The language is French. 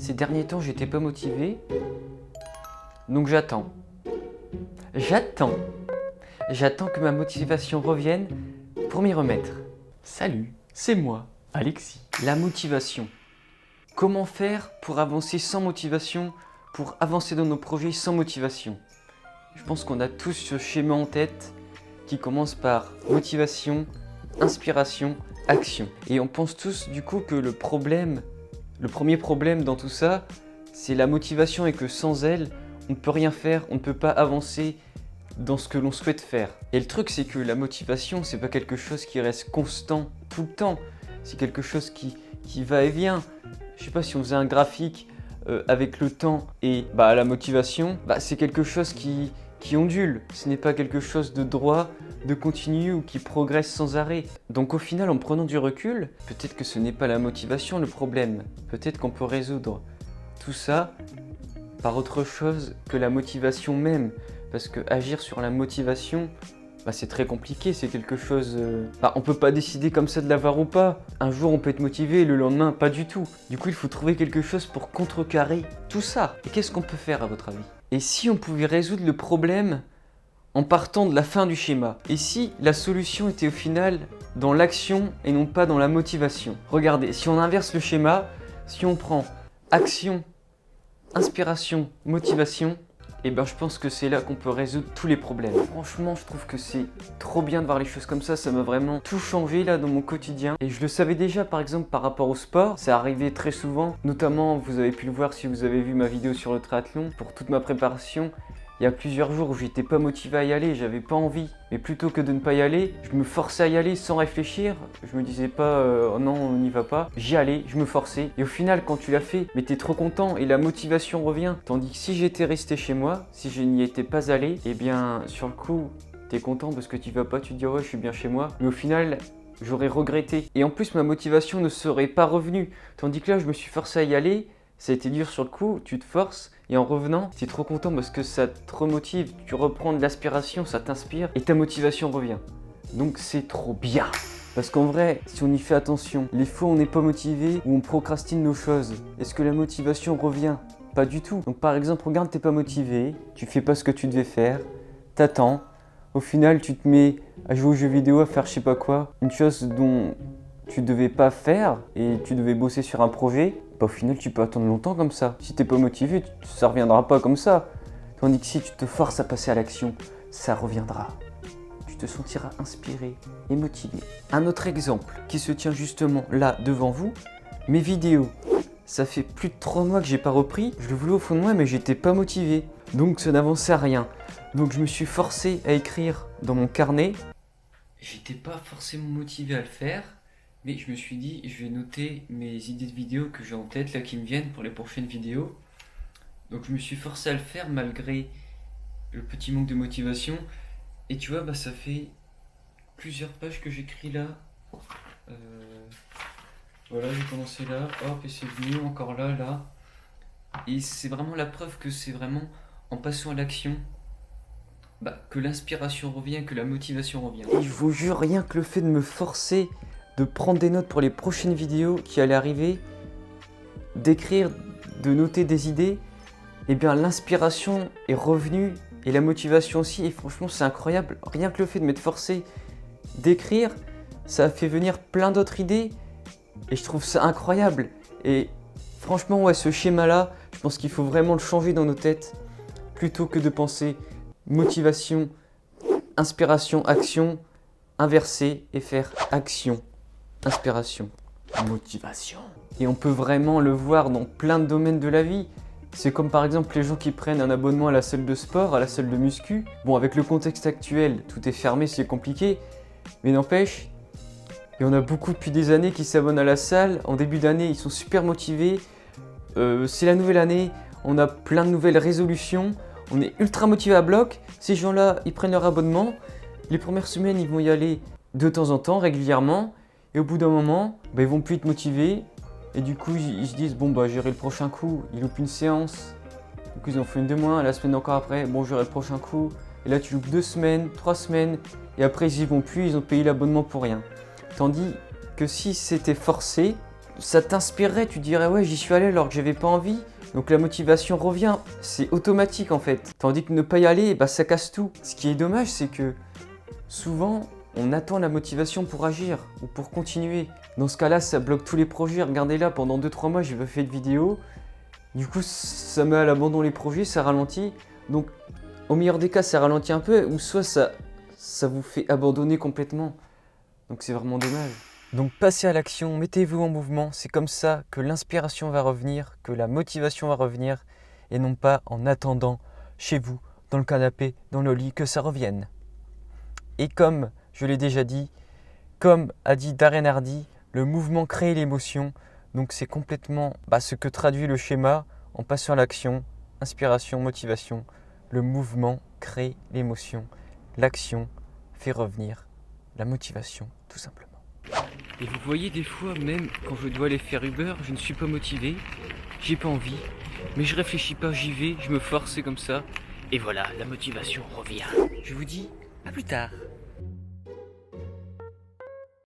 ces derniers temps, j'étais pas motivé. Donc j'attends. J'attends que ma motivation revienne pour m'y remettre. Salut, c'est moi, Alexis. La motivation. Comment faire pour avancer sans motivation, pour avancer dans nos projets sans motivation? Je pense qu'on a tous ce schéma en tête qui commence par motivation, inspiration, action. Et on pense tous du coup que le premier problème dans tout ça, c'est la motivation et que sans elle, on ne peut rien faire, on ne peut pas avancer dans ce que l'on souhaite faire. Et le truc, c'est que la motivation, c'est pas quelque chose qui reste constant tout le temps. C'est quelque chose qui va et vient. Je sais pas, si on faisait un graphique avec le temps et la motivation, c'est quelque chose qui ondule. Ce n'est pas quelque chose de droit, de continu ou qui progresse sans arrêt. Donc au final, en prenant du recul, peut-être que ce n'est pas la motivation le problème. Peut-être qu'on peut résoudre tout ça par autre chose que la motivation même. Parce que agir sur la motivation, c'est très compliqué, c'est quelque chose... on peut pas décider comme ça de l'avoir ou pas. Un jour on peut être motivé et le lendemain pas du tout. Du coup il faut trouver quelque chose pour contrecarrer tout ça. Et qu'est-ce qu'on peut faire à votre avis? Et si on pouvait résoudre le problème en partant de la fin du schéma? Et si la solution était au final dans l'action et non pas dans la motivation? Regardez, si on inverse le schéma, si on prend action, inspiration, motivation, je pense que c'est là qu'on peut résoudre tous les problèmes. Franchement, je trouve que c'est trop bien de voir les choses comme ça m'a vraiment tout changé là dans mon quotidien. Et je le savais déjà par exemple par rapport au sport, ça arrivait très souvent, notamment vous avez pu le voir si vous avez vu ma vidéo sur le triathlon, pour toute ma préparation. Il y a plusieurs jours où j'étais pas motivé à y aller, j'avais pas envie. Mais plutôt que de ne pas y aller, je me forçais à y aller sans réfléchir. Je me disais pas oh non, on n'y va pas. J'y allais, je me forçais. Et au final, quand tu l'as fait, mais t'es trop content et la motivation revient. Tandis que si j'étais resté chez moi, si je n'y étais pas allé, sur le coup, t'es content parce que tu vas pas, tu te dis ouais, je suis bien chez moi. Mais au final, j'aurais regretté. Et en plus, ma motivation ne serait pas revenue. Tandis que là, je me suis forcé à y aller. Ça a été dur sur le coup, tu te forces et en revenant, tu es trop content parce que ça te remotive, tu reprends de l'aspiration, ça t'inspire et ta motivation revient. Donc c'est trop bien. Parce qu'en vrai, si on y fait attention, les fois où on n'est pas motivé, où on procrastine nos choses, est-ce que la motivation revient? Pas du tout. Donc par exemple, regarde, t'es pas motivé, tu fais pas ce que tu devais faire, t'attends, au final tu te mets à jouer aux jeux vidéo, à faire je sais pas quoi, une chose dont tu devais pas faire et tu devais bosser sur un projet, au final tu peux attendre longtemps comme ça. Si t'es pas motivé, ça reviendra pas comme ça. Tandis que si tu te forces à passer à l'action, ça reviendra. Tu te sentiras inspiré et motivé. Un autre exemple qui se tient justement là devant vous, mes vidéos. Ça fait plus de 3 mois que j'ai pas repris, je le voulais au fond de moi mais j'étais pas motivé. Donc ça n'avançait à rien. Donc je me suis forcé à écrire dans mon carnet. J'étais pas forcément motivé à le faire. Mais je me suis dit, je vais noter mes idées de vidéos que j'ai en tête, là, qui me viennent pour les prochaines vidéos. Donc je me suis forcé à le faire malgré le petit manque de motivation. Et tu vois, ça fait plusieurs pages que j'écris là. Voilà, j'ai commencé là, hop, et c'est venu encore là, là. Et c'est vraiment la preuve que c'est vraiment en passant à l'action que l'inspiration revient, que la motivation revient. Et je vous jure, rien que le fait de me forcer de prendre des notes pour les prochaines vidéos qui allaient arriver, d'écrire, de noter des idées, l'inspiration est revenue et la motivation aussi. Et franchement, c'est incroyable. Rien que le fait de m'être forcé d'écrire, ça a fait venir plein d'autres idées et je trouve ça incroyable. Et franchement, ouais, ce schéma-là, je pense qu'il faut vraiment le changer dans nos têtes plutôt que de penser motivation, inspiration, action, inverser et faire action. Inspiration, motivation. Et on peut vraiment le voir dans plein de domaines de la vie. C'est comme par exemple les gens qui prennent un abonnement à la salle de sport, à la salle de muscu. Bon, avec le contexte actuel, tout est fermé, c'est compliqué. Mais n'empêche, il y en a beaucoup depuis des années qui s'abonnent à la salle. En début d'année, ils sont super motivés. C'est la nouvelle année, on a plein de nouvelles résolutions. On est ultra motivés à bloc. Ces gens-là, ils prennent leur abonnement. Les premières semaines, ils vont y aller de temps en temps, régulièrement. Et au bout d'un moment, ils vont plus être motivés. Et du coup, ils se disent, j'irai le prochain coup. Ils loupent une séance. Du coup, ils en font une de moins. La semaine encore après, j'irai le prochain coup. Et là, tu loupes 2 semaines, 3 semaines. Et après, ils y vont plus. Ils ont payé l'abonnement pour rien. Tandis que si c'était forcé, ça t'inspirerait, tu dirais ouais j'y suis allé alors que j'avais pas envie. Donc la motivation revient, c'est automatique en fait. Tandis que ne pas y aller, bah ça casse tout. Ce qui est dommage, c'est que souvent on attend la motivation pour agir ou pour continuer. Dans ce cas-là, ça bloque tous les projets. Regardez là, pendant 2-3 mois, j'ai pas fait de vidéo. Du coup, ça met à l'abandon les projets, ça ralentit. Donc au meilleur des cas, ça ralentit un peu, ou soit ça vous fait abandonner complètement. Donc c'est vraiment dommage. Donc passez à l'action, mettez-vous en mouvement, c'est comme ça que l'inspiration va revenir, que la motivation va revenir, et non pas en attendant chez vous, dans le canapé, dans le lit, que ça revienne. Et comme je l'ai déjà dit, comme a dit Darren Hardy, le mouvement crée l'émotion, donc c'est complètement ce que traduit le schéma en passant à l'action, inspiration, motivation. Le mouvement crée l'émotion, l'action fait revenir la motivation tout simplement. Et vous voyez des fois, même quand je dois aller faire Uber, je ne suis pas motivé, j'ai pas envie, mais je réfléchis pas, j'y vais, je me force, c'est comme ça. Et voilà, la motivation revient. Je vous dis à plus tard.